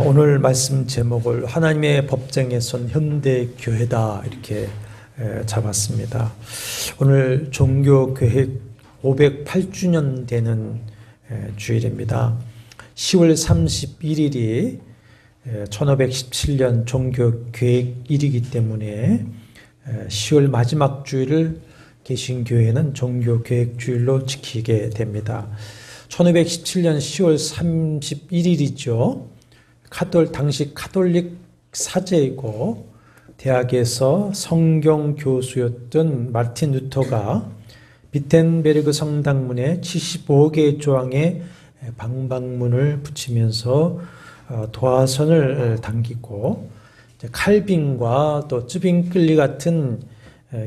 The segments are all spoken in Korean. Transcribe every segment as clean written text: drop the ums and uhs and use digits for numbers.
오늘 말씀 제목을 하나님의 법정에 선 현대 교회다 이렇게 잡았습니다. 오늘 종교개혁 508주년 되는 주일입니다. 10월 31일이 1517년 종교개혁일이기 때문에 10월 마지막 주일을 개신교회는 종교개혁주일로 지키게 됩니다. 1517년 10월 31일이죠. 당시 카톨릭 사제이고 대학에서 성경 교수였던 마르틴 루터가 비텐베르그 성당문에 75개의 조항의 방방문을 붙이면서 도화선을 당기고 칼빈과 또 쯔빙클리 같은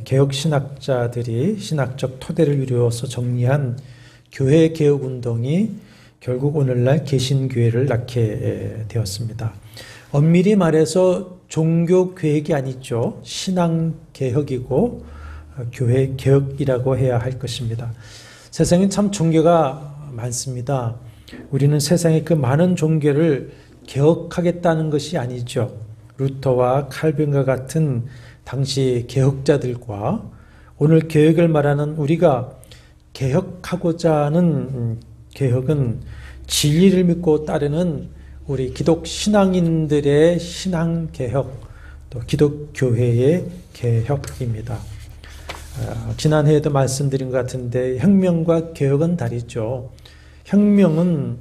개혁신학자들이 신학적 토대를 이루어서 정리한 교회 개혁 운동이 결국 오늘날 개신교회를 낳게 되었습니다. 엄밀히 말해서 종교 개혁이 아니죠. 신앙 개혁이고 교회 개혁이라고 해야 할 것입니다. 세상에 참 종교가 많습니다. 우리는 세상의 그 많은 종교를 개혁하겠다는 것이 아니죠. 루터와 칼빈과 같은 당시 개혁자들과 오늘 개혁을 말하는 우리가 개혁하고자 하는 개혁은 진리를 믿고 따르는 우리 기독 신앙인들의 신앙 개혁, 또 기독교회의 개혁입니다. 지난해에도 말씀드린 것 같은데 혁명과 개혁은 다르죠. 혁명은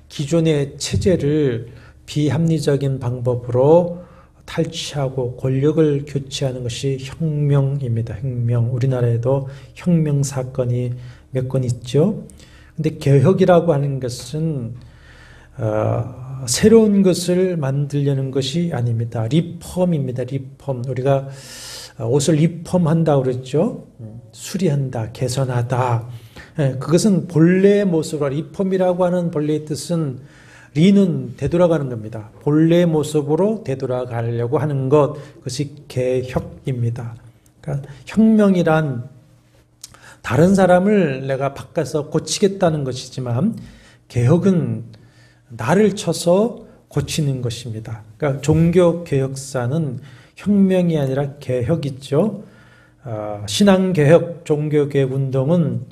기존의 체제를 비합리적인 방법으로 탈취하고 권력을 교체하는 것이 혁명입니다. 혁명. 우리나라에도 혁명 사건이 몇 건 있죠. 근데 개혁이라고 하는 것은 새로운 것을 만들려는 것이 아닙니다. 리폼입니다. 리폼. 우리가 옷을 리폼한다고 그랬죠. 수리한다, 개선하다. 그것은 본래의 모습으로, 리폼이라고 하는 본래의 뜻은 리는 되돌아가는 겁니다. 본래의 모습으로 되돌아가려고 하는 것, 그것이 개혁입니다. 그러니까 혁명이란 다른 사람을 내가 바꿔서 고치겠다는 것이지만 개혁은 나를 쳐서 고치는 것입니다. 그러니까 종교개혁사는 혁명이 아니라 개혁이죠. 신앙개혁, 종교개혁 운동은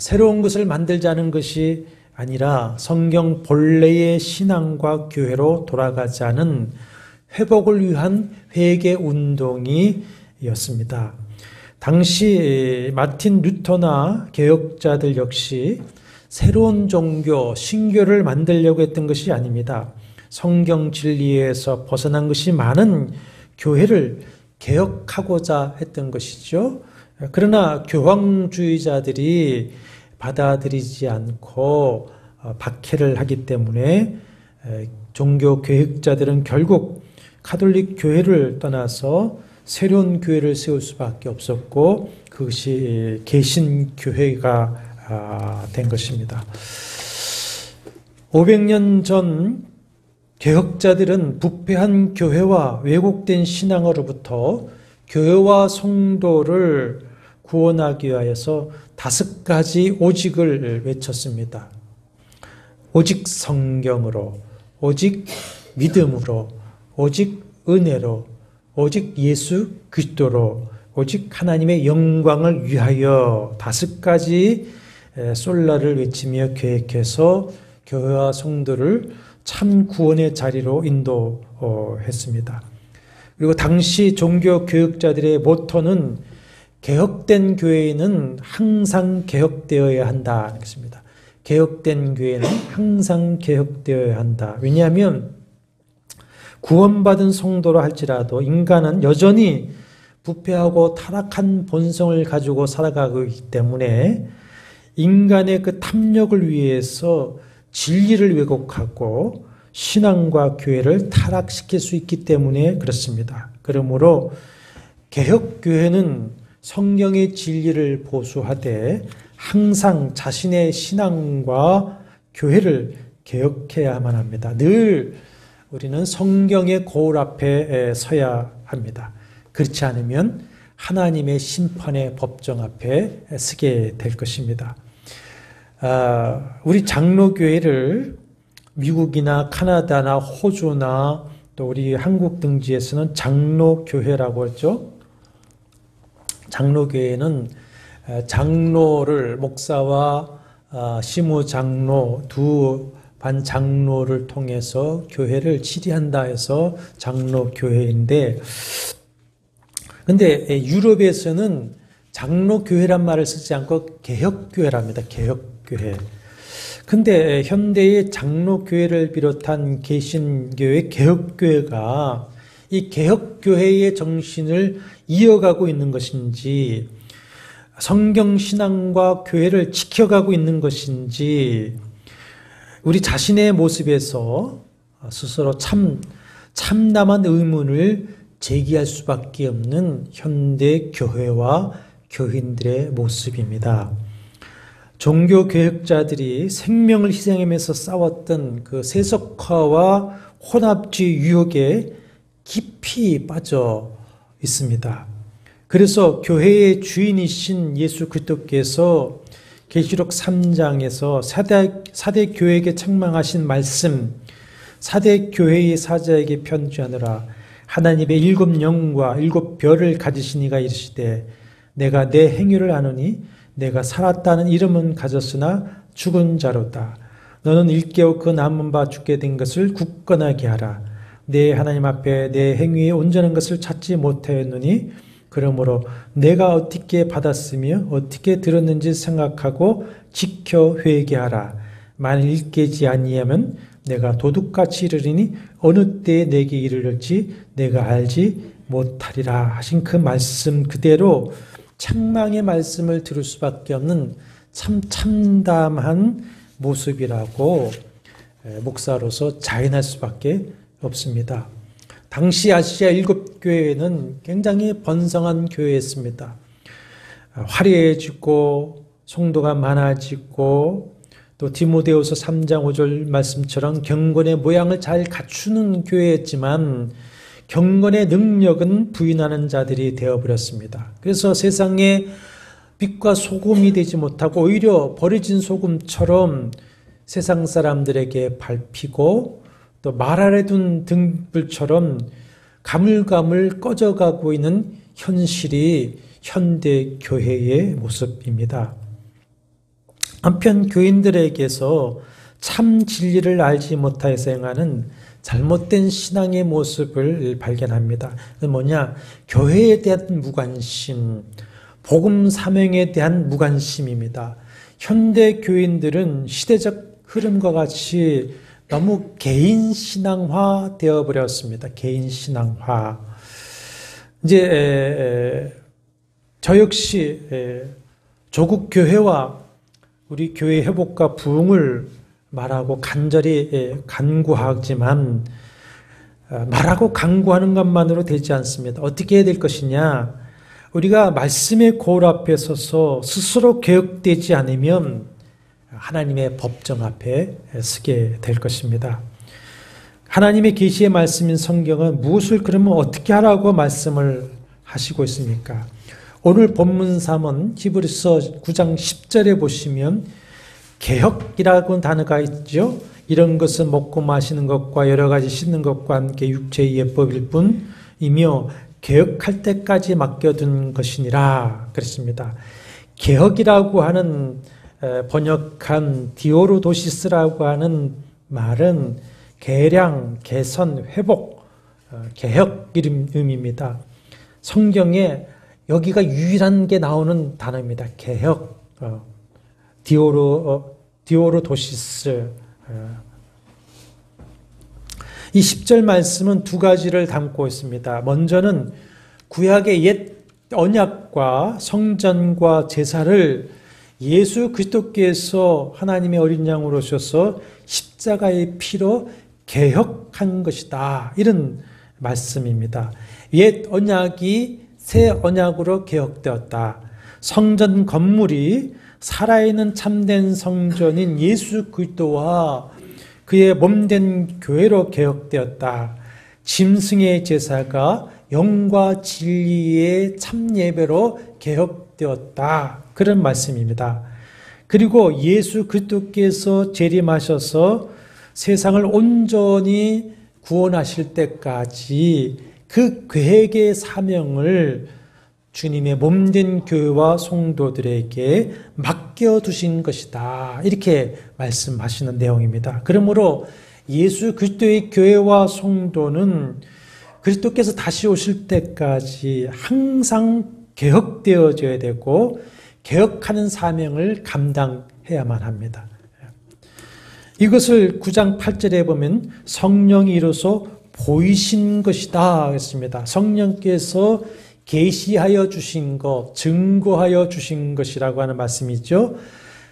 새로운 것을 만들자는 것이 아니라 성경 본래의 신앙과 교회로 돌아가자는 회복을 위한 회개 운동이었습니다. 당시 마틴 루터나 개혁자들 역시 새로운 종교, 신교를 만들려고 했던 것이 아닙니다. 성경 진리에서 벗어난 것이 많은 교회를 개혁하고자 했던 것이죠. 그러나 교황주의자들이 받아들이지 않고 박해를 하기 때문에 종교 개혁자들은 결국 가톨릭 교회를 떠나서 새로운 교회를 세울 수밖에 없었고 그것이 개신교회가 된 것입니다. 500년 전 개혁자들은 부패한 교회와 왜곡된 신앙으로부터 교회와 성도를 구원하기 위하여서 5가지 오직을 외쳤습니다. 오직 성경으로, 오직 믿음으로, 오직 은혜로, 오직 예수 그리스도로, 오직 하나님의 영광을 위하여 5가지 솔라를 외치며 계획해서 교회와 성도를 참 구원의 자리로 인도했습니다. 그리고 당시 종교 교육자들의 모토는 개혁된 교회는 항상 개혁되어야 한다. 그렇습니다. 개혁된 교회는 항상 개혁되어야 한다. 왜냐하면 구원받은 성도라 할지라도 인간은 여전히 부패하고 타락한 본성을 가지고 살아가고 있기 때문에 인간의 그 탐욕을 위해서 진리를 왜곡하고 신앙과 교회를 타락시킬 수 있기 때문에 그렇습니다. 그러므로 개혁교회는 성경의 진리를 보수하되 항상 자신의 신앙과 교회를 개혁해야만 합니다. 늘 우리는 성경의 거울 앞에 서야 합니다. 그렇지 않으면 하나님의 심판의 법정 앞에 서게 될 것입니다. 우리 장로교회를 미국이나 카나다나 호주나 또 우리 한국 등지에서는 장로교회라고 했죠. 장로교회는 장로를 목사와 시무장로 두 반장로를 통해서 교회를 치리한다 해서 장로교회인데, 근데 유럽에서는 장로교회란 말을 쓰지 않고 개혁교회랍니다. 개혁교회. 근데 현대의 장로교회를 비롯한 개신교회, 개혁교회가 이 개혁교회의 정신을 이어가고 있는 것인지, 성경신앙과 교회를 지켜가고 있는 것인지, 우리 자신의 모습에서 스스로 참담한 의문을 제기할 수밖에 없는 현대 교회와 교인들의 모습입니다. 종교개혁자들이 생명을 희생하면서 싸웠던 그 세속화와 혼합주의 유혹에 깊이 빠져 있습니다. 그래서 교회의 주인이신 예수 그리스도께서 계시록 3장에서 사대 교회에게 책망하신 말씀, 사대 교회의 사자에게 편지하느라 하나님의 7 영과 7 별을 가지신 이가 이르시되 내가 내 행위를 아노니 내가 살았다는 이름은 가졌으나 죽은 자로다. 너는 일깨워 그 남은 바 죽게 된 것을 굳건하게 하라. 내 하나님 앞에 내 행위에 온전한 것을 찾지 못하였느니 그러므로 내가 어떻게 받았으며 어떻게 들었는지 생각하고 지켜 회개하라. 만일 일깨지 아니하면 내가 도둑같이 이르리니 어느 때에 내게 이르를지 내가 알지 못하리라 하신 그 말씀 그대로 책망의 말씀을 들을 수밖에 없는 참 참담한 모습이라고 목사로서 자인할 수밖에 없습니다. 당시 아시아 7교회는 굉장히 번성한 교회였습니다. 화려해지고 성도가 많아지고 또 디모데후서 3장 5절 말씀처럼 경건의 모양을 잘 갖추는 교회였지만 경건의 능력은 부인하는 자들이 되어버렸습니다. 그래서 세상에 빛과 소금이 되지 못하고 오히려 버려진 소금처럼 세상 사람들에게 밟히고 또 말 아래 둔 등불처럼 가물가물 꺼져가고 있는 현실이 현대 교회의 모습입니다. 한편 교인들에게서 참 진리를 알지 못하여서 행하는 잘못된 신앙의 모습을 발견합니다. 그게 뭐냐? 교회에 대한 무관심, 복음 사명에 대한 무관심입니다. 현대 교인들은 시대적 흐름과 같이 너무 개인 신앙화 되어버렸습니다. 개인 신앙화. 이제 저 역시 조국 교회와 우리 교회 회복과 부흥을 말하고 간절히 간구하지만 말하고 간구하는 것만으로 되지 않습니다. 어떻게 해야 될 것이냐? 우리가 말씀의 거울 앞에 서서 스스로 개혁되지 않으면 하나님의 법정 앞에 서게 될 것입니다. 하나님의 계시의 말씀인 성경은 무엇을 그러면 어떻게 하라고 말씀을 하시고 있습니까? 오늘 본문 3은 히브리서 9장 10절에 보시면 개혁이라고 단어가 있죠. 이런 것은 먹고 마시는 것과 여러 가지 씻는 것과 함께 육체의 예법일 뿐이며 개혁할 때까지 맡겨둔 것이니라 그랬습니다. 개혁이라고 하는 번역한 디오로도시스라고 하는 말은 개량, 개선, 회복, 개혁 의미입니다. 성경에 여기가 유일한 게 나오는 단어입니다. 개혁, 디오로도시스. 이 10절 말씀은 두 가지를 담고 있습니다. 먼저는 구약의 옛 언약과 성전과 제사를 예수 그리스도께서 하나님의 어린 양으로 오셔서 십자가의 피로 개혁한 것이다. 이런 말씀입니다. 옛 언약이 새 언약으로 개혁되었다. 성전 건물이 살아있는 참된 성전인 예수 그리스도와 그의 몸된 교회로 개혁되었다. 짐승의 제사가 영과 진리의 참예배로 개혁되었다. 그런 말씀입니다. 그리고 예수 그리스도께서 재림하셔서 세상을 온전히 구원하실 때까지 그 계획의 사명을 주님의 몸된 교회와 성도들에게 맡겨두신 것이다. 이렇게 말씀하시는 내용입니다. 그러므로 예수 그리스도의 교회와 성도는 그리스도께서 다시 오실 때까지 항상 개혁되어져야 되고 개혁하는 사명을 감당해야만 합니다. 이것을 9장 8절에 보면 성령이 이로써 보이신 것이다 했습니다. 성령께서 계시하여 주신 것, 증거하여 주신 것이라고 하는 말씀이죠.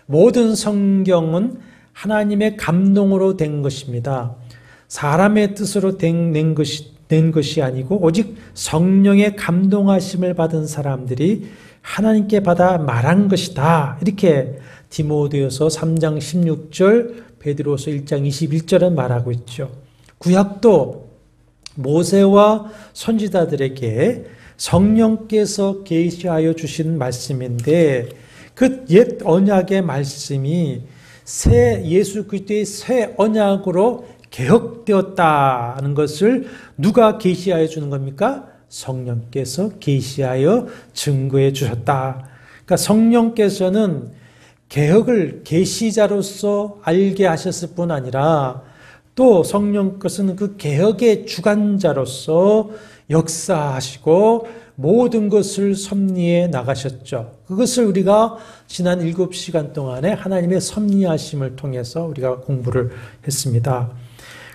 모든 성경은 하나님의 감동으로 된 것입니다. 사람의 뜻으로 낸 것이 아니고 오직 성령의 감동하심을 받은 사람들이 하나님께 받아 말한 것이다. 이렇게 디모데후서 3장 16절, 베드로서 1장 21절은 말하고 있죠. 구약도 모세와 선지자들에게 성령께서 계시하여 주신 말씀인데 그 옛 언약의 말씀이 예수 그리스도의 새 언약으로 개혁되었다는 것을 누가 계시하여 주는 겁니까? 성령께서 계시하여 증거해 주셨다. 그러니까 성령께서는 개혁을 계시자로서 알게 하셨을 뿐 아니라 또 성령께서는 그 개혁의 주관자로서 역사하시고 모든 것을 섭리해 나가셨죠. 그것을 우리가 지난 7시간 동안에 하나님의 섭리하심을 통해서 우리가 공부를 했습니다.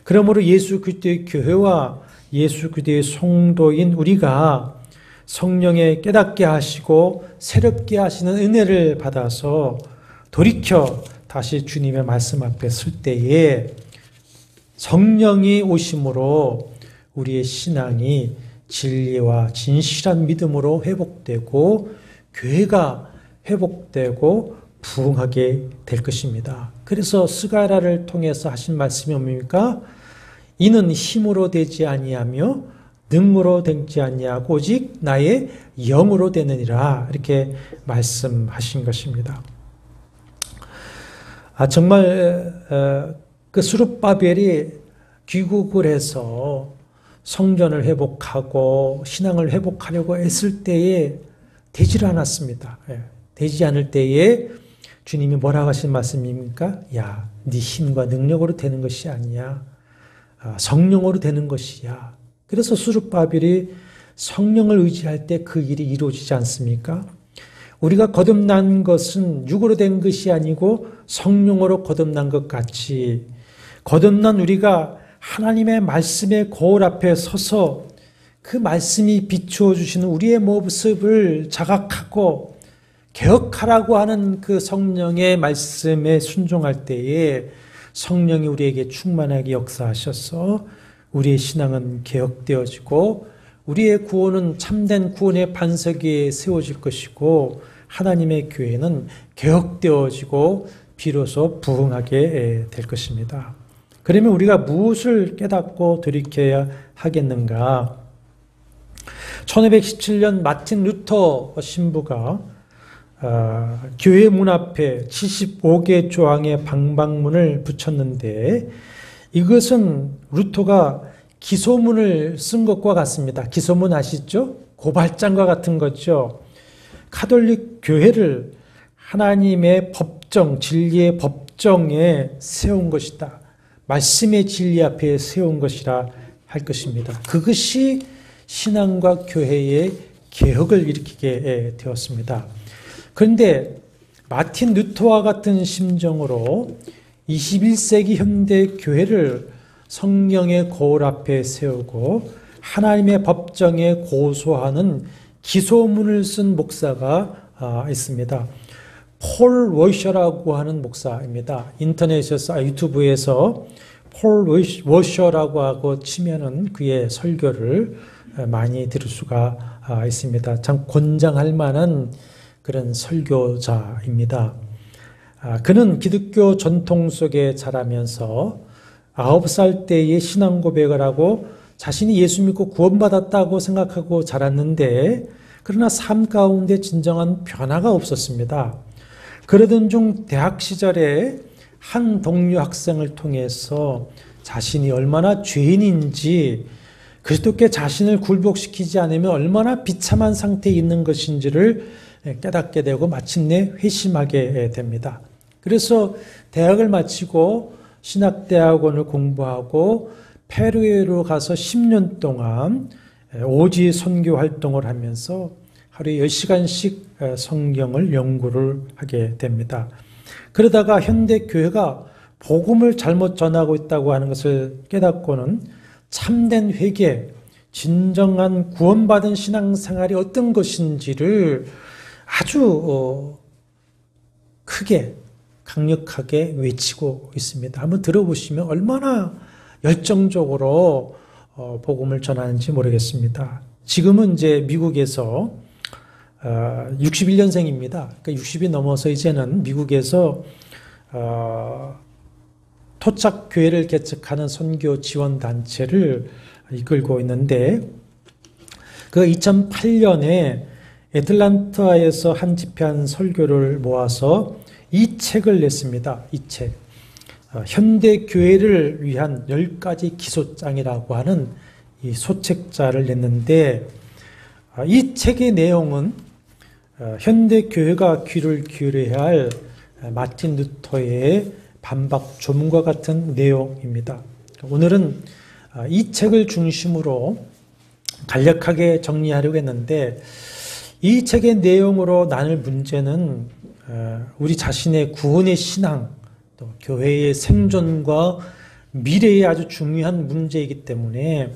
그러므로 예수 그리스도의 교회와 예수 그리스도의 성도인 우리가 성령의 깨닫게 하시고 새롭게 하시는 은혜를 받아서 돌이켜 다시 주님의 말씀 앞에 설 때에 성령이 오심으로 우리의 신앙이 진리와 진실한 믿음으로 회복되고 교회가 회복되고 부흥하게 될 것입니다. 그래서 스가랴를 통해서 하신 말씀이 뭡니까? 이는 힘으로 되지 아니하며 능으로 되지 아니하고 오직 나의 영으로 되느니라 이렇게 말씀하신 것입니다. 정말 그 스룹바벨이 귀국을 해서 성전을 회복하고 신앙을 회복하려고 했을 때에 되질 않았습니다. 되지 않을 때에 주님이 뭐라고 하신 말씀입니까? 야, 네 힘과 능력으로 되는 것이 아니야. 성령으로 되는 것이야. 그래서 스룹바벨이 성령을 의지할 때 그 일이 이루어지지 않습니까? 우리가 거듭난 것은 육으로 된 것이 아니고 성령으로 거듭난 것 같이 거듭난 우리가 하나님의 말씀의 거울 앞에 서서 그 말씀이 비추어 주시는 우리의 모습을 자각하고 개혁하라고 하는 그 성령의 말씀에 순종할 때에 성령이 우리에게 충만하게 역사하셔서 우리의 신앙은 개혁되어지고 우리의 구원은 참된 구원의 반석 위에 세워질 것이고 하나님의 교회는 개혁되어지고 비로소 부흥하게 될 것입니다. 그러면 우리가 무엇을 깨닫고 돌이켜야 하겠는가? 1517년 마틴 루터 신부가 교회 문 앞에 75개 조항의 방방문을 붙였는데 이것은 루터가 기소문을 쓴 것과 같습니다. 기소문 아시죠? 고발장과 같은 거죠. 가톨릭 교회를 하나님의 법정, 진리의 법정에 세운 것이다. 말씀의 진리 앞에 세운 것이라 할 것입니다. 그것이 신앙과 교회의 개혁을 일으키게 되었습니다. 그런데 마틴 루터와 같은 심정으로 21세기 현대 교회를 성령의 거울 앞에 세우고 하나님의 법정에 고소하는 기소문을 쓴 목사가 있습니다. 폴 워셔라고 하는 목사입니다. 인터넷에서 유튜브에서 폴 워셔라고 하고 치면은 그의 설교를 많이 들을 수가 있습니다. 참 권장할 만한 그런 설교자입니다. 그는 기독교 전통 속에 자라면서 9살 때에 신앙 고백을 하고 자신이 예수 믿고 구원받았다고 생각하고 자랐는데 그러나 삶 가운데 진정한 변화가 없었습니다. 그러던 중 대학 시절에 한 동료 학생을 통해서 자신이 얼마나 죄인인지, 그리스도께 자신을 굴복시키지 않으면 얼마나 비참한 상태에 있는 것인지를 깨닫게 되고 마침내 회심하게 됩니다. 그래서 대학을 마치고 신학대학원을 공부하고 페루에로 가서 10년 동안 오지 선교 활동을 하면서 하루에 10시간씩 성경을 연구를 하게 됩니다. 그러다가 현대 교회가 복음을 잘못 전하고 있다고 하는 것을 깨닫고는 참된 회개, 진정한 구원받은 신앙생활이 어떤 것인지를 아주 크게 강력하게 외치고 있습니다. 한번 들어보시면 얼마나 열정적으로 복음을 전하는지 모르겠습니다. 지금은 이제 미국에서 61년생입니다. 그러니까 60이 넘어서 이제는 미국에서 토착교회를 개척하는 선교 지원 단체를 이끌고 있는데, 그 2008년에 애틀란타에서 한 집회한 설교를 모아서 이 책을 냈습니다. 이 책. 현대 교회를 위한 10가지 기소장이라고 하는 이 소책자를 냈는데, 이 책의 내용은 현대 교회가 귀를 기울여야 할 마틴 루터의 반박 조문과 같은 내용입니다. 오늘은 이 책을 중심으로 간략하게 정리하려고 했는데, 이 책의 내용으로 나눌 문제는 우리 자신의 구원의 신앙, 또 교회의 생존과 미래에 아주 중요한 문제이기 때문에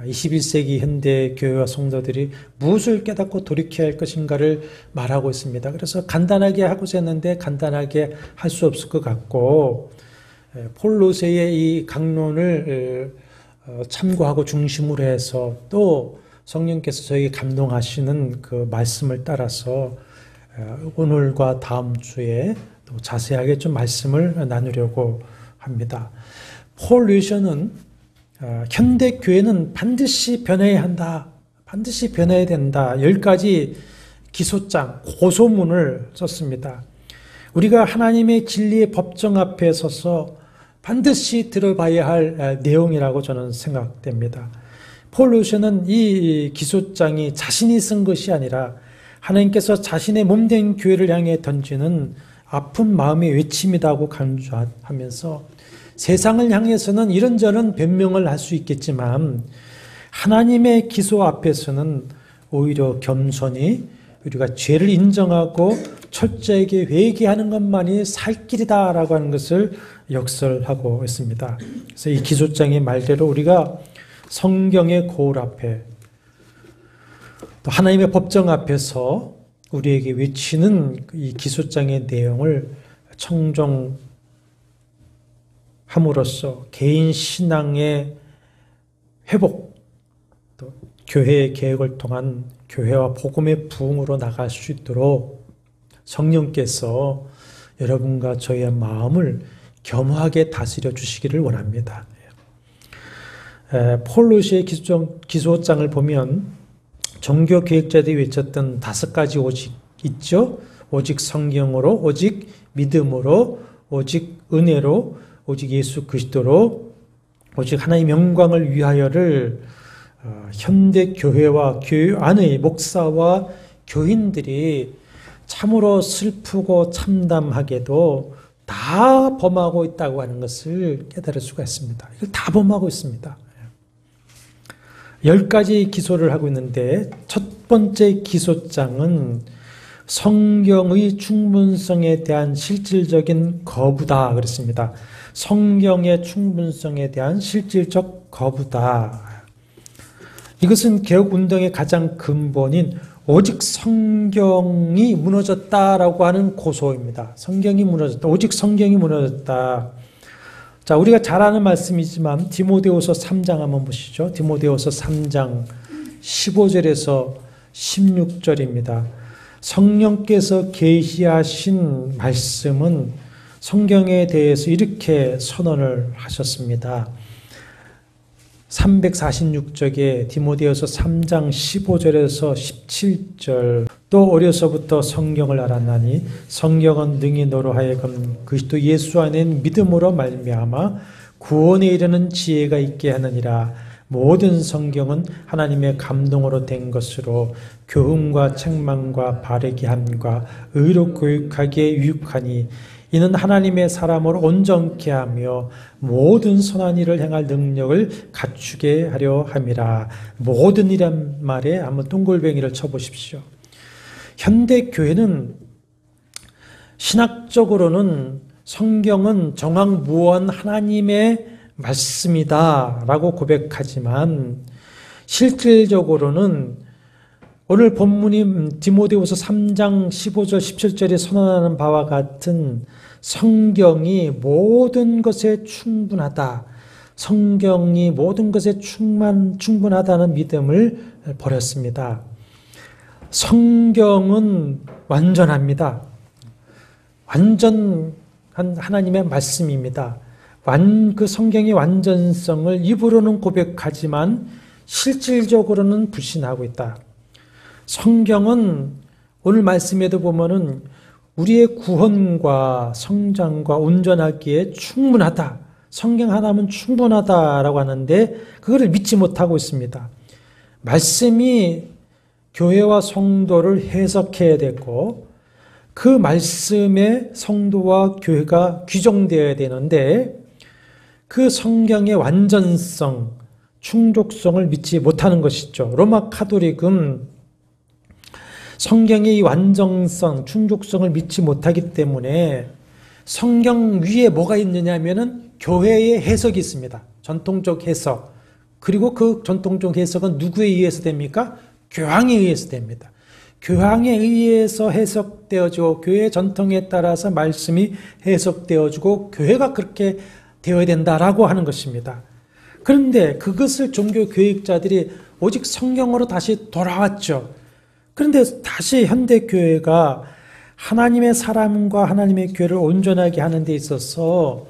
21세기 현대 교회와 성도들이 무엇을 깨닫고 돌이켜야 할 것인가를 말하고 있습니다. 그래서 간단하게 하고자 했는데 간단하게 할 수 없을 것 같고, 폴 로세의 이 강론을 참고하고 중심으로 해서 또 성령께서 저에게 감동하시는 그 말씀을 따라서 오늘과 다음 주에 또 자세하게 좀 말씀을 나누려고 합니다. 폴 로세는 현대 교회는 반드시 변해야 한다, 반드시 변해야 된다, 10가지 기소장, 고소문을 썼습니다. 우리가 하나님의 진리의 법정 앞에 서서 반드시 들어봐야 할 내용이라고 저는 생각됩니다. 폴 로세는 이 기소장이 자신이 쓴 것이 아니라 하나님께서 자신의 몸된 교회를 향해 던지는 아픈 마음의 외침이라고 강조하면서, 세상을 향해서는 이런저런 변명을 할 수 있겠지만 하나님의 기소 앞에서는 오히려 겸손히 우리가 죄를 인정하고 철저하게 회개하는 것만이 살 길이다라고 하는 것을 역설하고 있습니다. 그래서 이 기소장의 말대로 우리가 성경의 거울 앞에, 또 하나님의 법정 앞에서 우리에게 외치는 이 기소장의 내용을 청정함으로써 개인 신앙의 회복, 또 교회의 계획을 통한 교회와 복음의 부흥으로 나갈 수 있도록 성령께서 여러분과 저희의 마음을 겸허하게 다스려 주시기를 원합니다. 폴 로세의 기소장을 보면 종교 계획자들이 외쳤던 5가지 오직 있죠. 오직 성경으로, 오직 믿음으로, 오직 은혜로, 오직 예수 그리스도로, 오직 하나님의 영광을 위하여를 현대 교회와 교회 안의 목사와 교인들이 참으로 슬프고 참담하게도 다 범하고 있다고 하는 것을 깨달을 수가 있습니다. 이걸 다 범하고 있습니다. 10가지 기소를 하고 있는데, 첫 번째 기소장은 성경의 충분성에 대한 실질적인 거부다 그랬습니다. 성경의 충분성에 대한 실질적 거부다. 이것은 개혁운동의 가장 근본인 오직 성경이 무너졌다라고 하는 고소입니다. 성경이 무너졌다. 오직 성경이 무너졌다. 자, 우리가 잘 아는 말씀이지만 디모데후서 3장 한번 보시죠. 디모데후서 3장 15절에서 16절입니다. 성령께서 계시하신 말씀은 성경에 대해서 이렇게 선언을 하셨습니다. 346쪽에 디모데후서 3장 15절에서 17절, 또 어려서부터 성경을 알았나니 성경은 능히 너로 하여금 그리스도 예수 안에 믿음으로 말미암아 구원에 이르는 지혜가 있게 하느니라. 모든 성경은 하나님의 감동으로 된 것으로 교훈과 책망과 바르게 함과 의로 교육하기에 유익하니 이는 하나님의 사람으로 온전케 하며 모든 선한 일을 행할 능력을 갖추게 하려 함이라. 모든 이란 말에 한번 동글뱅이를 쳐보십시오. 현대 교회는 신학적으로는 성경은 정황무한 하나님의 말씀이다 라고 고백하지만 실질적으로는 오늘 본문이 디모데후서 3장 15절 17절에 선언하는 바와 같은 성경이 모든 것에 충분하다. 성경이 모든 것에 충분하다는 믿음을 버렸습니다. 성경은 완전합니다. 완전한 하나님의 말씀입니다. 그 성경의 완전성을 입으로는 고백하지만 실질적으로는 불신하고 있다. 성경은 오늘 말씀에도 보면은 우리의 구원과 성장과 온전하기에 충분하다. 성경 하나면 충분하다라고 하는데 그거를 믿지 못하고 있습니다. 말씀이 교회와 성도를 해석해야 되고 그 말씀에 성도와 교회가 규정되어야 되는데 그 성경의 완전성, 충족성을 믿지 못하는 것이죠. 로마 카톨릭은 성경의 완전성, 충족성을 믿지 못하기 때문에 성경 위에 뭐가 있느냐 하면은 교회의 해석이 있습니다. 전통적 해석. 그리고 그 전통적 해석은 누구에 의해서 됩니까? 교황에 의해서 됩니다. 교황에 의해서 해석되어지고 교회 전통에 따라서 말씀이 해석되어지고 교회가 그렇게 되어야 된다라고 하는 것입니다. 그런데 그것을 종교교육자들이 오직 성경으로 다시 돌아왔죠. 그런데 다시 현대교회가 하나님의 사람과 하나님의 교회를 온전하게 하는 데 있어서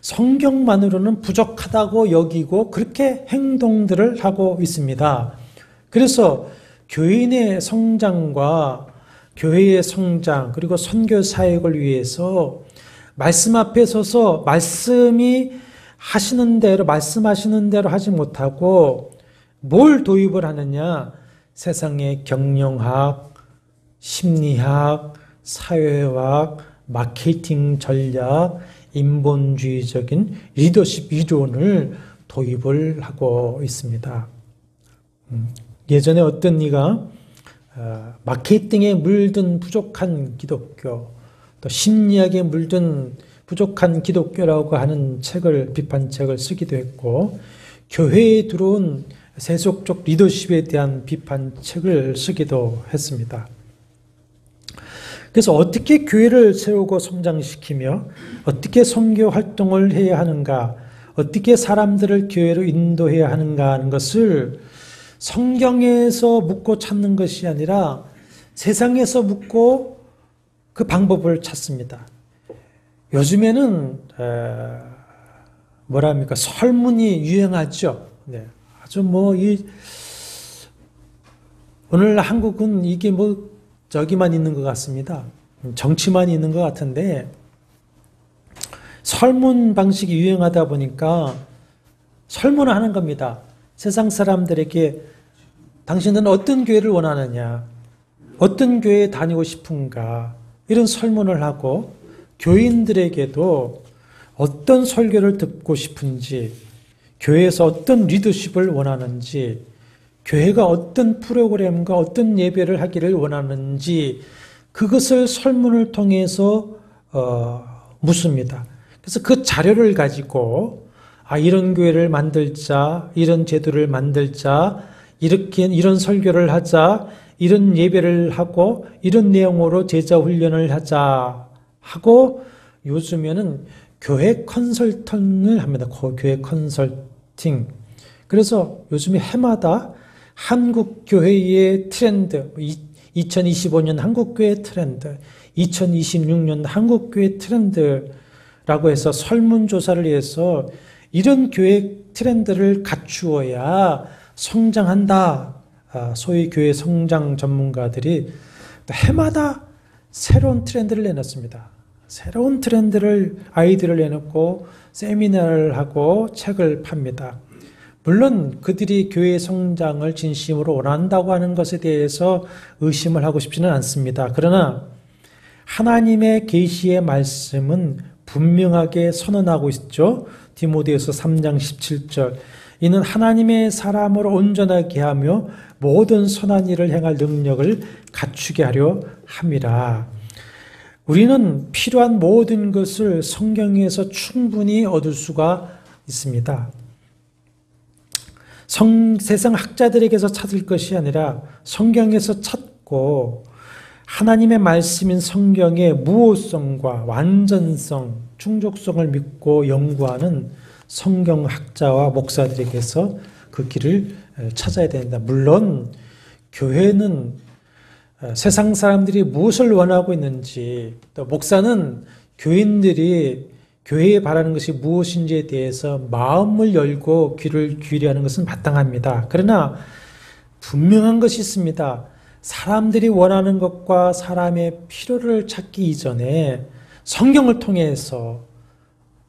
성경만으로는 부족하다고 여기고 그렇게 행동들을 하고 있습니다. 그래서 교인의 성장과 교회의 성장 그리고 선교 사역을 위해서 말씀 앞에 서서 말씀이 하시는 대로 말씀하시는 대로 하지 못하고 뭘 도입을 하느냐? 세상의 경영학, 심리학, 사회학, 마케팅 전략, 인본주의적인 리더십 이론을 도입을 하고 있습니다. 예전에 어떤 이가 마케팅에 물든 부족한 기독교, 또 심리학에 물든 부족한 기독교라고 하는 비판책을 쓰기도 했고 교회에 들어온 세속적 리더십에 대한 비판책을 쓰기도 했습니다. 그래서 어떻게 교회를 세우고 성장시키며 어떻게 선교 활동을 해야 하는가, 어떻게 사람들을 교회로 인도해야 하는가 하는 것을 성경에서 묻고 찾는 것이 아니라 세상에서 묻고 그 방법을 찾습니다. 요즘에는 설문이 유행하죠. 네. 아주 오늘 한국은 이게 저기만 있는 것 같습니다. 정치만 있는 것 같은데 설문 방식이 유행하다 보니까 설문을 하는 겁니다. 세상 사람들에게 당신은 어떤 교회를 원하느냐, 어떤 교회에 다니고 싶은가 이런 설문을 하고 교인들에게도 어떤 설교를 듣고 싶은지, 교회에서 어떤 리더십을 원하는지, 교회가 어떤 프로그램과 어떤 예배를 하기를 원하는지 그것을 설문을 통해서 묻습니다. 그래서 그 자료를 가지고 이런 교회를 만들자, 이런 제도를 만들자, 이런 설교를 하자, 이런 예배를 하고 이런 내용으로 제자 훈련을 하자 하고 요즘에는 교회 컨설팅을 합니다. 교회 컨설팅. 그래서 요즘에 해마다 한국 교회의 트렌드, 2025년 한국 교회 트렌드, 2026년 한국 교회 트렌드라고 해서 설문조사를 해서 이런 교회 트렌드를 갖추어야 성장한다. 소위 교회 성장 전문가들이 또 해마다 새로운 트렌드를 내놓습니다. 새로운 트렌드를 아이디어를 내놓고 세미나를 하고 책을 팝니다. 물론 그들이 교회의 성장을 진심으로 원한다고 하는 것에 대해서 의심을 하고 싶지는 않습니다. 그러나 하나님의 계시의 말씀은 분명하게 선언하고 있죠. 디모데후서 3장 17절. 이는 하나님의 사람을 온전하게 하며 모든 선한 일을 행할 능력을 갖추게 하려 함이라. 우리는 필요한 모든 것을 성경에서 충분히 얻을 수가 있습니다. 세상 학자들에게서 찾을 것이 아니라 성경에서 찾고 하나님의 말씀인 성경의 무오성과 완전성, 충족성을 믿고 연구하는 성경학자와 목사들에게서 그 길을 찾아야 된다. 물론 교회는 세상 사람들이 무엇을 원하고 있는지, 또 목사는 교인들이 교회에 바라는 것이 무엇인지에 대해서 마음을 열고 귀를 기울이하는 것은 마땅합니다. 그러나 분명한 것이 있습니다. 사람들이 원하는 것과 사람의 필요를 찾기 이전에 성경을 통해서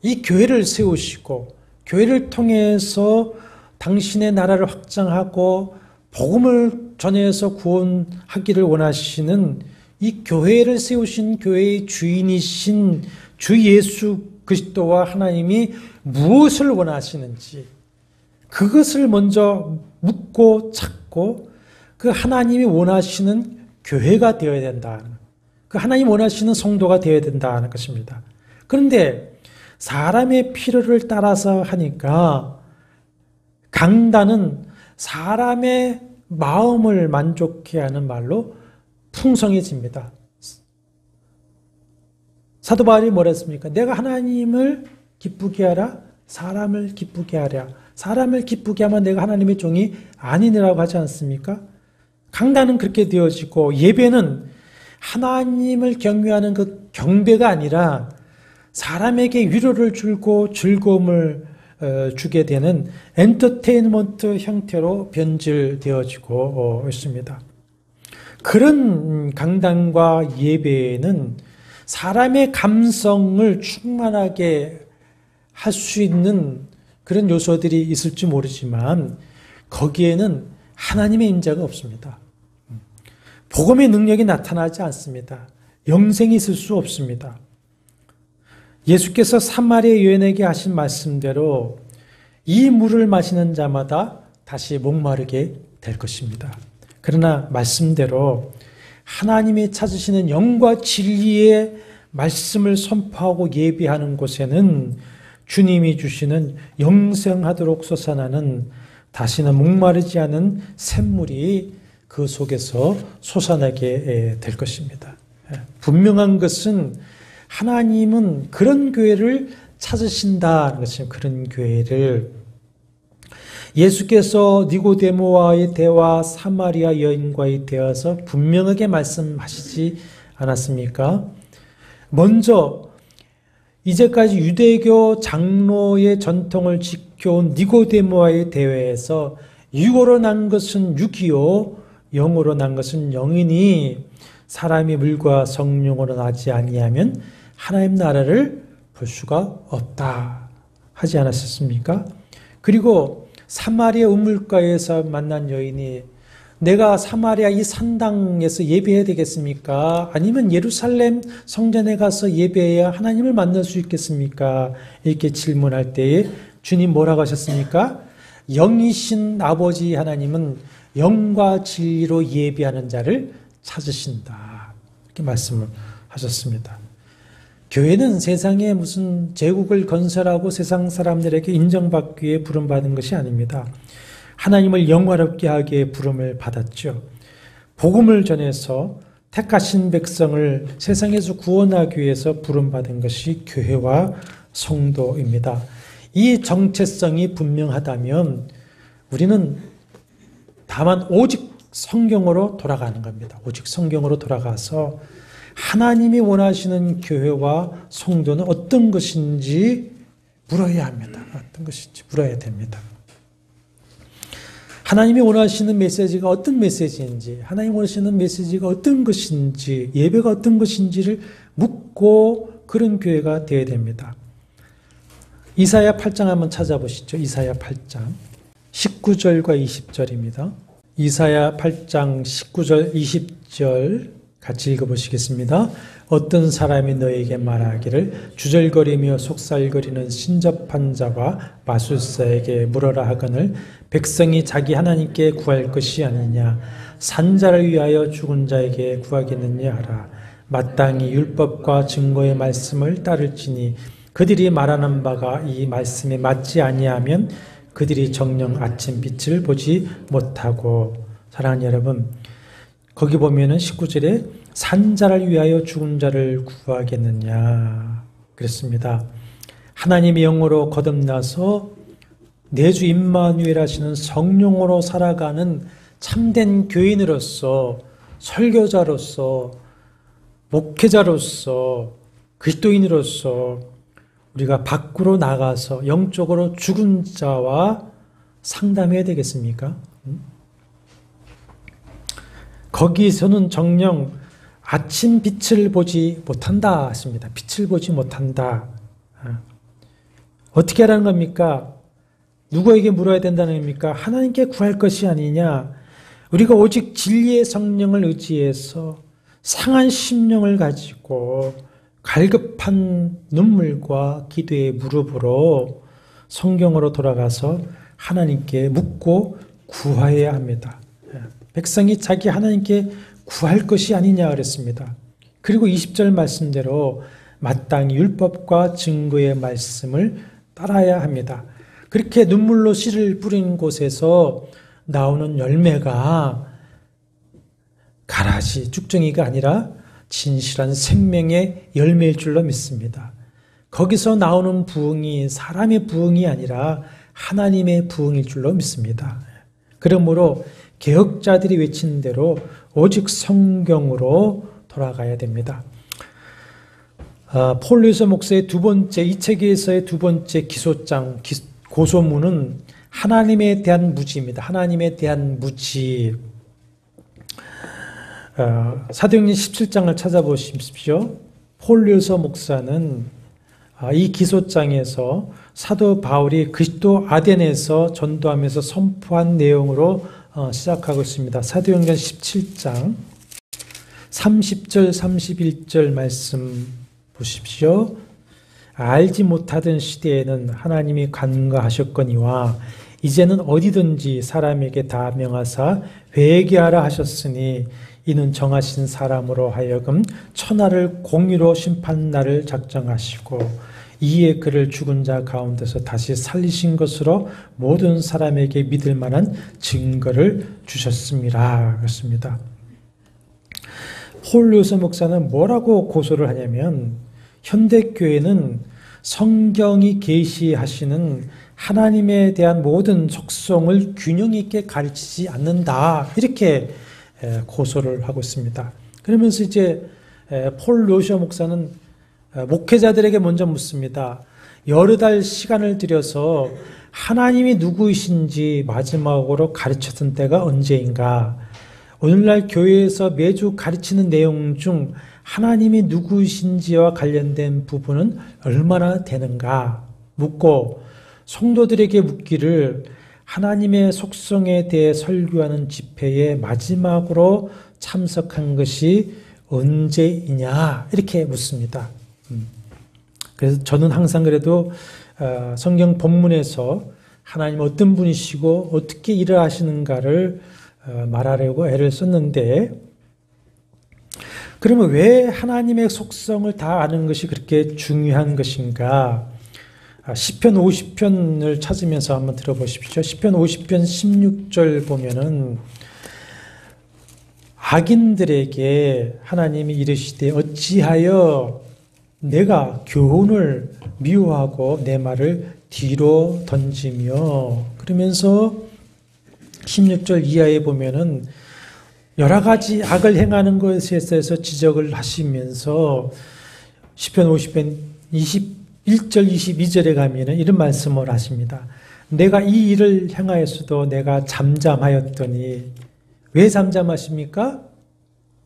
이 교회를 세우시고 교회를 통해서 당신의 나라를 확장하고 복음을 전해서 구원하기를 원하시는 이 교회를 세우신 교회의 주인이신 주 예수 그리스도와 하나님이 무엇을 원하시는지 그것을 먼저 묻고 찾고 그 하나님이 원하시는 교회가 되어야 된다. 그 하나님 원하시는 성도가 되어야 된다는 것입니다. 그런데 사람의 필요를 따라서 하니까 강단은 사람의 마음을 만족해 하는 말로 풍성해집니다. 사도 바울이 뭐라 했습니까? 내가 하나님을 기쁘게 하라, 사람을 기쁘게 하랴. 사람을 기쁘게 하면 내가 하나님의 종이 아니니라고 하지 않습니까? 강단은 그렇게 되어지고 예배는 하나님을 경외하는 그 경배가 아니라 사람에게 위로를 주고 즐거움을 주게 되는 엔터테인먼트 형태로 변질되어지고 있습니다. 그런 강단과 예배는 사람의 감성을 충만하게 할 수 있는 그런 요소들이 있을지 모르지만 거기에는 하나님의 임재가 없습니다. 복음의 능력이 나타나지 않습니다. 영생이 있을 수 없습니다. 예수께서 사마리아 여인에게 하신 말씀대로 이 물을 마시는 자마다 다시 목마르게 될 것입니다. 그러나 말씀대로 하나님이 찾으시는 영과 진리의 말씀을 선포하고 예비하는 곳에는 주님이 주시는 영생하도록 솟아나는 다시는 목마르지 않은 샘물이 그 속에서 솟아나게 될 것입니다. 분명한 것은 하나님은 그런 교회를 찾으신다는 것입니다. 그런 교회를 예수께서 니고데모와의 대화, 사마리아 여인과의 대화에서 분명하게 말씀하시지 않았습니까? 먼저 이제까지 유대교 장로의 전통을 지켜온 니고데모와의 대화에서 육으로 난 것은 육이요 영으로 난 것은 영이니 사람이 물과 성령으로 나지 아니하면 하나님 나라를 볼 수가 없다 하지 않았습니까? 그리고 사마리아 우물가에서 만난 여인이 내가 사마리아 이 산당에서 예배해야 되겠습니까? 아니면 예루살렘 성전에 가서 예배해야 하나님을 만날 수 있겠습니까? 이렇게 질문할 때에 주님 뭐라고 하셨습니까? 영이신 아버지 하나님은 영과 진리로 예배하는 자를 찾으신다. 이렇게 말씀을 하셨습니다. 교회는 세상에 무슨 제국을 건설하고 세상 사람들에게 인정받기 위해 부름받은 것이 아닙니다. 하나님을 영화롭게 하기에 부름을 받았죠. 복음을 전해서 택하신 백성을 세상에서 구원하기 위해서 부름받은 것이 교회와 성도입니다. 이 정체성이 분명하다면 우리는 다만 오직 성경으로 돌아가는 겁니다. 오직 성경으로 돌아가서 하나님이 원하시는 교회와 성도는 어떤 것인지 물어야 합니다. 어떤 것인지 물어야 됩니다. 하나님이 원하시는 메시지가 어떤 메시지인지, 하나님 원하시는 메시지가 어떤 것인지, 예배가 어떤 것인지를 묻고 그런 교회가 되어야 됩니다. 이사야 8장 한번 찾아보시죠. 이사야 8장 19절과 20절입니다. 이사야 8장 19절 20절 같이 읽어보시겠습니다. 어떤 사람이 너에게 말하기를 주절거리며 속살거리는 신접한 자와 마술사에게 물어라 하거늘 백성이 자기 하나님께 구할 것이 아니냐 산자를 위하여 죽은 자에게 구하겠느냐 하라. 마땅히 율법과 증거의 말씀을 따를지니 그들이 말하는 바가 이 말씀에 맞지 아니하면 그들이 정녕 아침 빛을 보지 못하고. 사랑하는 여러분, 거기 보면은 19절에 산자를 위하여 죽은 자를 구하겠느냐 그랬습니다. 하나님의 영으로 거듭나서 내 주 임마누엘 하시는 성령으로 살아가는 참된 교인으로서, 설교자로서, 목회자로서, 그리스도인으로서 우리가 밖으로 나가서 영적으로 죽은 자와 상담해야 되겠습니까? 거기서는 정녕 아침 빛을 보지 못한다 했습니다. 빛을 보지 못한다. 어떻게 하라는 겁니까? 누구에게 물어야 된다는 겁니까? 하나님께 구할 것이 아니냐. 우리가 오직 진리의 성령을 의지해서 상한 심령을 가지고 갈급한 눈물과 기도의 무릎으로 성경으로 돌아가서 하나님께 묻고 구하여야 합니다. 백성이 자기 하나님께 구할 것이 아니냐 그랬습니다. 그리고 20절 말씀대로 마땅히 율법과 증거의 말씀을 따라야 합니다. 그렇게 눈물로 씨를 뿌린 곳에서 나오는 열매가 가라지, 쭉정이가 아니라 진실한 생명의 열매일 줄로 믿습니다. 거기서 나오는 부흥이 사람의 부흥이 아니라 하나님의 부흥일 줄로 믿습니다. 그러므로 개혁자들이 외친 대로 오직 성경으로 돌아가야 됩니다. 폴 목사의 두 번째, 이 책에서의 두 번째 기소장, 고소문은 하나님에 대한 무지입니다. 하나님에 대한 무지. 사도행전 17장을 찾아보십시오. 폴 목사는 이 기소장에서 사도 바울이 그리스도 아덴에서 전도하면서 선포한 내용으로 시작하고 있습니다. 사도행전 17장 30절 31절 말씀 보십시오. 알지 못하던 시대에는 하나님이 간과하셨거니와 이제는 어디든지 사람에게 다 명하사 회개하라 하셨으니 이는 정하신 사람으로 하여금 천하를 공의로 심판 날을 작정하시고 이에 그를 죽은 자 가운데서 다시 살리신 것으로 모든 사람에게 믿을 만한 증거를 주셨습니다. 그렇습니다. 폴 목사는 뭐라고 고소를 하냐면 현대교회는 성경이 계시하시는 하나님에 대한 모든 속성을 균형 있게 가르치지 않는다. 이렇게 고소를 하고 있습니다. 그러면서 이제 폴 목사는 목회자들에게 먼저 묻습니다. 여러 달 시간을 들여서 하나님이 누구이신지 마지막으로 가르쳤던 때가 언제인가? 오늘날 교회에서 매주 가르치는 내용 중 하나님이 누구이신지와 관련된 부분은 얼마나 되는가? 묻고 성도들에게 묻기를 하나님의 속성에 대해 설교하는 집회에 마지막으로 참석한 것이 언제이냐? 이렇게 묻습니다. 그래서 저는 항상 그래도 성경 본문에서 하나님 어떤 분이시고 어떻게 일을 하시는가를 말하려고 애를 썼는데, 그러면 왜 하나님의 속성을 다 아는 것이 그렇게 중요한 것인가? 시편 50편을 찾으면서 한번 들어보십시오. 시편 50편 16절 보면은 악인들에게 하나님이 이르시되 어찌하여 내가 교훈을 미워하고 내 말을 뒤로 던지며, 그러면서 16절 이하에 보면은 여러 가지 악을 행하는 것에 대해서 지적을 하시면서 시편 50편 21절 22절에 가면은 이런 말씀을 하십니다. 내가 이 일을 행하였어도 내가 잠잠하였더니 왜 잠잠하십니까?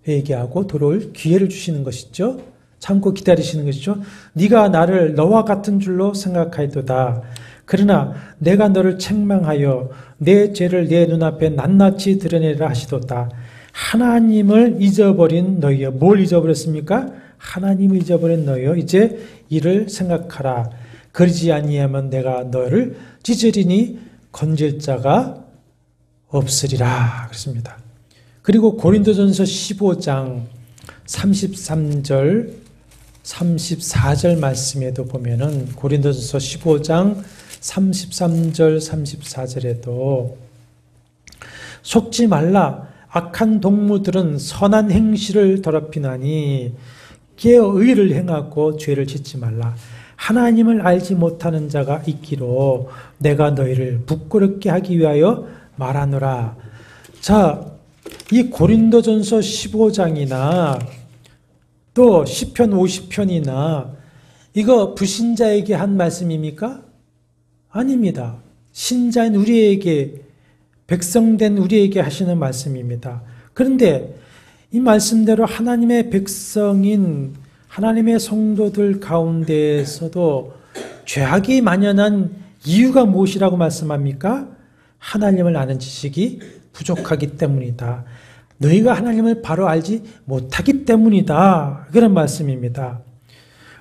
회개하고 돌아올 기회를 주시는 것이죠. 참고 기다리시는 것이죠. 네가 나를 너와 같은 줄로 생각하였도다. 그러나 내가 너를 책망하여 내 죄를 내 눈앞에 낱낱이 드러내라 하시도다. 하나님을 잊어버린 너희여. 뭘 잊어버렸습니까? 하나님을 잊어버린 너희여. 이제 이를 생각하라. 그러지 아니하면 내가 너를 찢으리니 건질 자가 없으리라. 그렇습니다. 그리고 고린도전서 15장 33절 34절 말씀에도 보면은 고린도전서 15장 33절 34절에도 속지 말라. 악한 동무들은 선한 행실을 더럽히나니 깨어 의를 행하고 죄를 짓지 말라. 하나님을 알지 못하는 자가 있기로 내가 너희를 부끄럽게 하기 위하여 말하노라. 자, 이 고린도전서 15장이나 또 시편 50편이나 이거 불신자에게 한 말씀입니까? 아닙니다. 신자인 우리에게, 백성된 우리에게 하시는 말씀입니다. 그런데 이 말씀대로 하나님의 백성인 하나님의 성도들 가운데에서도 죄악이 만연한 이유가 무엇이라고 말씀합니까? 하나님을 아는 지식이 부족하기 때문이다. 너희가 하나님을 바로 알지 못하기 때문이다. 그런 말씀입니다.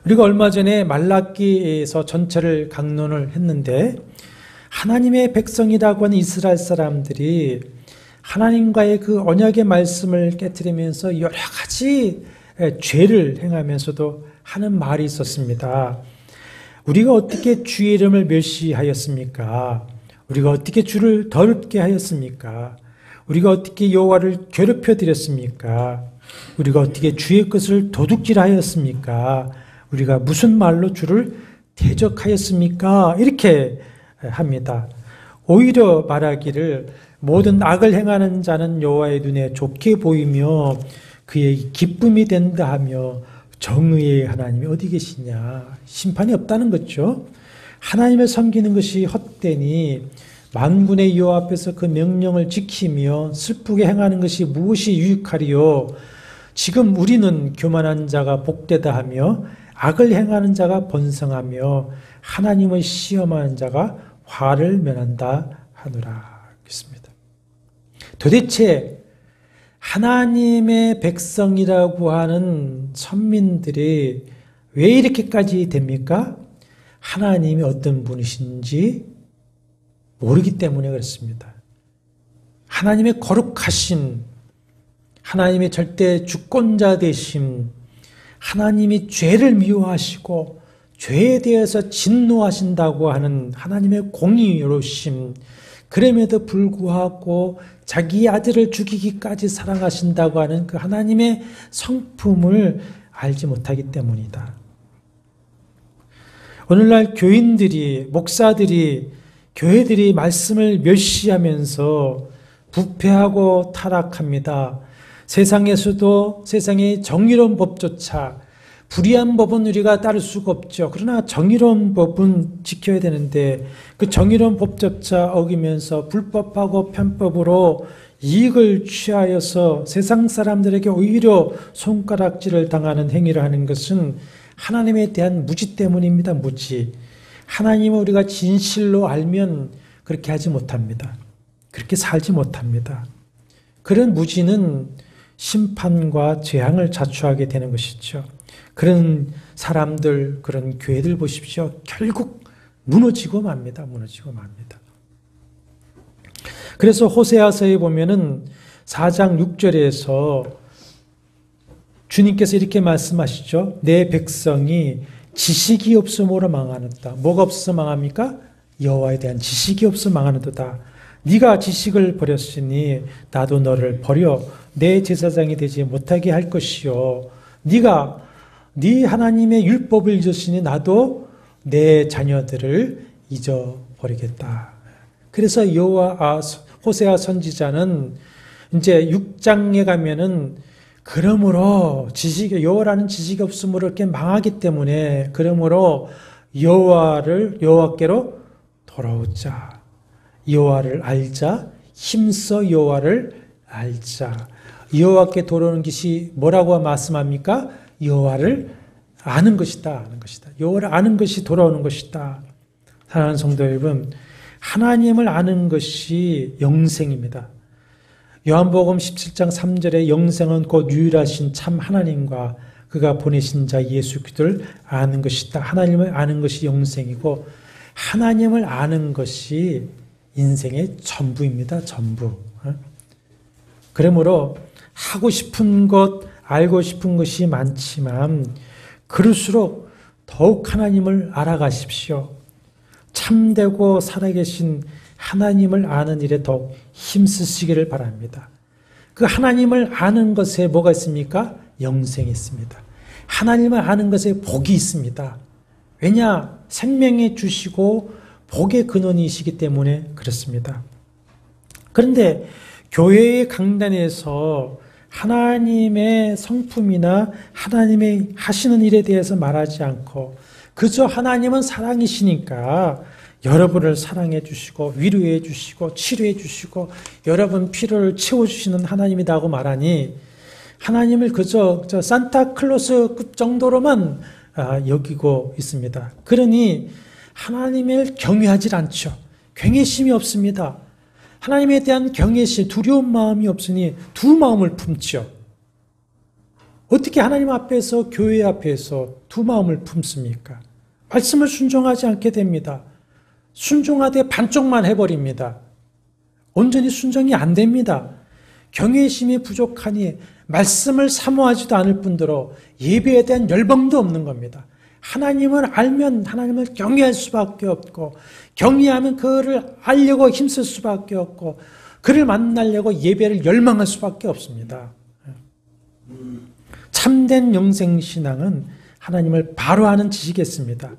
우리가 얼마 전에 말라기에서 전체를 강론을 했는데 하나님의 백성이라고 하는 이스라엘 사람들이 하나님과의 그 언약의 말씀을 깨트리면서 여러 가지 죄를 행하면서도 하는 말이 있었습니다. 우리가 어떻게 주의 이름을 멸시하였습니까? 우리가 어떻게 주를 더럽게 하였습니까? 우리가 어떻게 여호와를 괴롭혀 드렸습니까? 우리가 어떻게 주의 것을 도둑질하였습니까? 우리가 무슨 말로 주를 대적하였습니까? 이렇게 합니다. 오히려 말하기를 모든 악을 행하는 자는 여호와의 눈에 좋게 보이며 그의 기쁨이 된다 하며 정의의 하나님이 어디 계시냐? 심판이 없다는 거죠. 하나님을 섬기는 것이 헛되니 만군의 여호와 앞에서 그 명령을 지키며 슬프게 행하는 것이 무엇이 유익하리요? 지금 우리는 교만한 자가 복되다 하며 악을 행하는 자가 번성하며 하나님을 시험하는 자가 화를 면한다 하노라. 그렇습니다. 도대체 하나님의 백성이라고 하는 선민들이 왜 이렇게까지 됩니까? 하나님이 어떤 분이신지 모르기 때문에 그렇습니다. 하나님의 거룩하신, 하나님의 절대 주권자 되심, 하나님이 죄를 미워하시고 죄에 대해서 진노하신다고 하는 하나님의 공의로우심, 그럼에도 불구하고 자기 아들을 죽이기까지 사랑하신다고 하는 그 하나님의 성품을 알지 못하기 때문이다. 오늘날 교인들이, 목사들이, 교회들이 말씀을 멸시하면서 부패하고 타락합니다. 세상에서도 세상의 정의로운 법조차 불의한 법은 우리가 따를 수가 없죠. 그러나 정의로운 법은 지켜야 되는데 그 정의로운 법조차 어기면서 불법하고 편법으로 이익을 취하여서 세상 사람들에게 오히려 손가락질을 당하는 행위를 하는 것은 하나님에 대한 무지 때문입니다. 무지. 하나님을 우리가 진실로 알면 그렇게 하지 못합니다. 그렇게 살지 못합니다. 그런 무지는 심판과 재앙을 자초하게 되는 것이죠. 그런 사람들, 그런 교회들 보십시오. 결국 무너지고 맙니다. 무너지고 맙니다. 그래서 호세아서에 보면은 4장 6절에서 주님께서 이렇게 말씀하시죠. 내 백성이 지식이 없음으로 망하는도다. 뭐가 없어서 망합니까? 여호와에 대한 지식이 없어 망하는도다. 네가 지식을 버렸으니 나도 너를 버려 내 제사장이 되지 못하게 할 것이요. 네가 네 하나님의 율법을 잊었으니 나도 내 자녀들을 잊어버리겠다. 그래서 호세아 선지자는 이제 6장에 가면은 그러므로 여호와라는 지식이 없으므로 이렇게 망하기 때문에 그러므로 여호와께로 돌아오자. 여호와를 알자. 힘써 여호와를 알자. 여호와께 돌아오는 것이 뭐라고 말씀합니까? 여호와를 아는 것이다. 아는 것이다. 여호와를 아는 것이 돌아오는 것이다. 사랑하는 성도 여러분, 하나님을 아는 것이 영생입니다. 요한복음 17장 3절에 영생은 곧 유일하신 참 하나님과 그가 보내신 자 예수 그리스도를 아는 것이다. 하나님을 아는 것이 영생이고 하나님을 아는 것이 인생의 전부입니다. 전부. 그러므로 하고 싶은 것, 알고 싶은 것이 많지만 그럴수록 더욱 하나님을 알아가십시오. 참되고 살아계신 하나님을 아는 일에 더욱 힘쓰시기를 바랍니다. 그 하나님을 아는 것에 뭐가 있습니까? 영생이 있습니다. 하나님을 아는 것에 복이 있습니다. 왜냐? 생명에 주시고 복의 근원이시기 때문에 그렇습니다. 그런데 교회의 강단에서 하나님의 성품이나 하나님의 하시는 일에 대해서 말하지 않고 그저 하나님은 사랑이시니까 여러분을 사랑해 주시고 위로해 주시고 치료해 주시고 여러분 필요를 채워주시는 하나님이라고 말하니 하나님을 그저 산타클로스급 정도로만 여기고 있습니다. 그러니 하나님을 경외하지 않죠. 경외심이 없습니다. 하나님에 대한 경외심, 두려운 마음이 없으니 두 마음을 품죠. 어떻게 하나님 앞에서, 교회 앞에서 두 마음을 품습니까? 말씀을 순종하지 않게 됩니다. 순종하되 반쪽만 해버립니다. 온전히 순종이 안 됩니다. 경외심이 부족하니 말씀을 사모하지도 않을 뿐더러 예배에 대한 열망도 없는 겁니다. 하나님을 알면 하나님을 경외할 수밖에 없고 경외하면 그를 알려고 힘쓸 수밖에 없고 그를 만나려고 예배를 열망할 수밖에 없습니다. 참된 영생신앙은 하나님을 바로 아는 지식이겠습니다.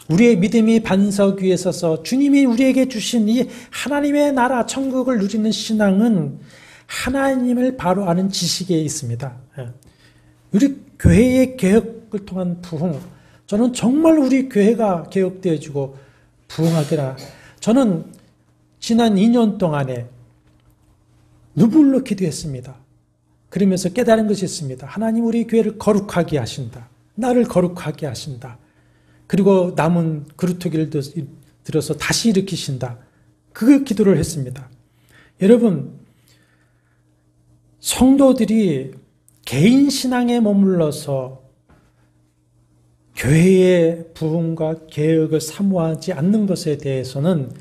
우리의 믿음이 반석 위에 서서 주님이 우리에게 주신 이 하나님의 나라 천국을 누리는 신앙은 하나님을 바로 아는 지식에 있습니다. 우리 교회의 개혁을 통한 부흥, 저는 정말 우리 교회가 개혁되어지고 부흥하기라. 저는 지난 2년 동안에 눈물로 기도했습니다. 그러면서 깨달은 것이 있습니다. 하나님 우리 교회를 거룩하게 하신다. 나를 거룩하게 하신다. 그리고 남은 그루터기를 들어서 다시 일으키신다. 그 기도를 했습니다. 여러분, 성도들이 개인 신앙에 머물러서 교회의 부흥과 개혁을 사모하지 않는 것에 대해서는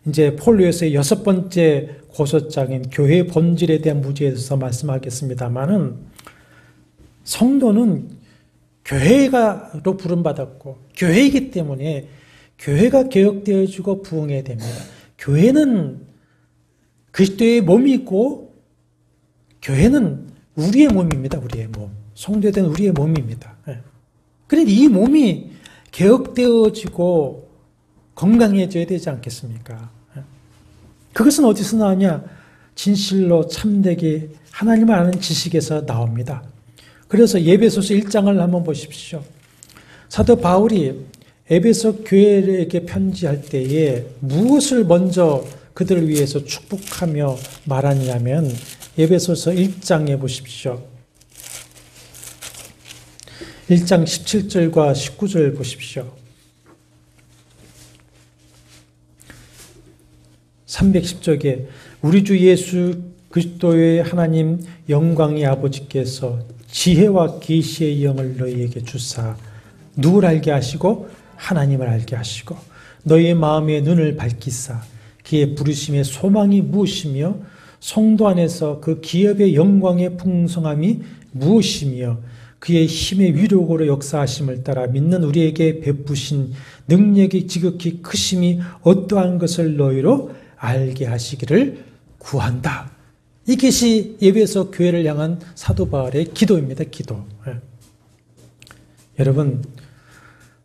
이제 폴로에서의 6번째 고소장인 교회의 본질에 대한 무지에 대해서 말씀하겠습니다만은 성도는 교회가로 부름받았고 교회이기 때문에 교회가 개혁되어지고 부흥해야 됩니다. 교회는 그리스도의 몸이고 교회는 우리의 몸입니다. 우리의 몸. 성도에 대한 우리의 몸입니다. 그런데 이 몸이 개혁되어지고 건강해져야 되지 않겠습니까? 그것은 어디서 나오냐? 진실로 참되게 하나님을 아는 지식에서 나옵니다. 그래서 에베소서 1장을 한번 보십시오. 사도 바울이 에베소 교회에게 편지할 때에 무엇을 먼저 그들을 위해서 축복하며 말하냐면 에베소서 1장에 보십시오. 1장 17절과 19절 보십시오. 310쪽에 우리 주 예수 그리스도의 하나님 영광의 아버지께서 지혜와 계시의 영을 너희에게 주사 누굴 알게 하시고 하나님을 알게 하시고 너희의 마음의 눈을 밝히사 그의 부르심의 소망이 무엇이며 성도 안에서 그 기업의 영광의 풍성함이 무엇이며 그의 힘의 위력으로 역사하심을 따라 믿는 우리에게 베푸신 능력이 지극히 크심이 어떠한 것을 너희로 알게 하시기를 구한다. 이것이 에베소 교회를 향한 사도 바울의 기도입니다. 기도. 여러분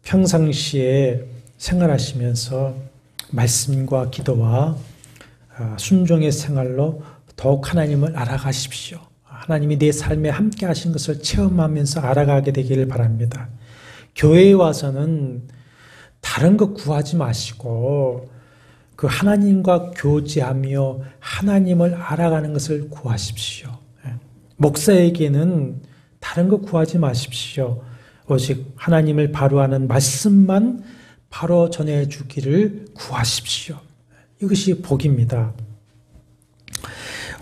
평상시에 생활하시면서 말씀과 기도와 순종의 생활로 더욱 하나님을 알아가십시오. 하나님이 내 삶에 함께 하신 것을 체험하면서 알아가게 되기를 바랍니다. 교회에 와서는 다른 것 구하지 마시고 그 하나님과 교제하며 하나님을 알아가는 것을 구하십시오. 목사에게는 다른 거 구하지 마십시오. 오직 하나님을 바로 아는 말씀만 바로 전해주기를 구하십시오. 이것이 복입니다.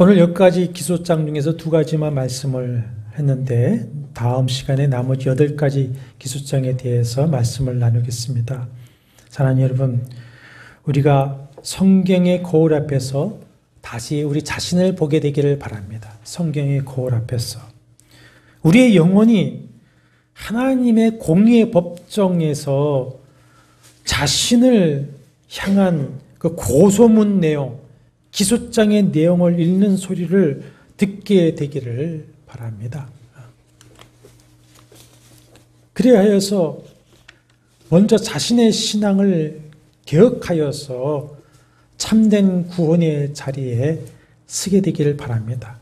오늘 여기까지 기소장 중에서 2가지만 말씀을 했는데 다음 시간에 나머지 8가지 기소장에 대해서 말씀을 나누겠습니다. 사랑하는 여러분, 우리가 성경의 거울 앞에서 다시 우리 자신을 보게 되기를 바랍니다. 성경의 거울 앞에서 우리의 영혼이 하나님의 공의의 법정에서 자신을 향한 그 고소문 내용, 기소장의 내용을 읽는 소리를 듣게 되기를 바랍니다. 그래야 해서 먼저 자신의 신앙을 개혁하여서 참된 구원의 자리에 서게 되기를 바랍니다.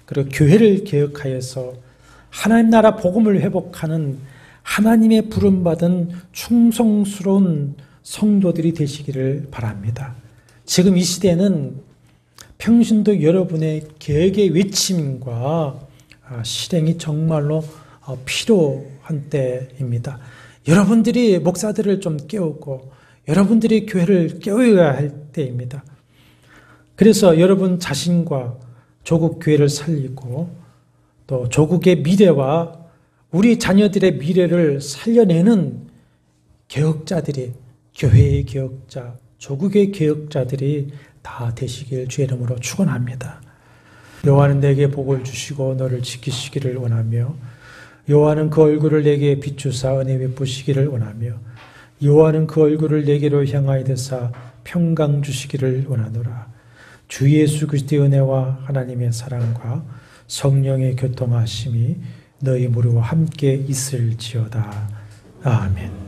그리고 교회를 개혁하여서 하나님 나라 복음을 회복하는 하나님의 부름받은 충성스러운 성도들이 되시기를 바랍니다. 지금 이 시대는 평신도 여러분의 개혁의 외침과 실행이 정말로 필요한 때입니다. 여러분들이 목사들을 좀 깨우고 여러분들이 교회를 깨워야 할 때입니다. 그래서 여러분 자신과 조국 교회를 살리고 또 조국의 미래와 우리 자녀들의 미래를 살려내는 개혁자들이, 교회의 개혁자, 조국의 개혁자들이 다 되시길 주의 이름으로 축원합니다. 여호와는 내게 복을 주시고 너를 지키시기를 원하며 여호와는 그 얼굴을 내게 비추사 은혜 베푸시기를 원하며 여호와는 그 얼굴을 내게로 향하여 드사 평강 주시기를 원하노라. 주 예수 그리스도의 은혜와 하나님의 사랑과 성령의 교통하심이 너희 무리와 함께 있을지어다. 아멘.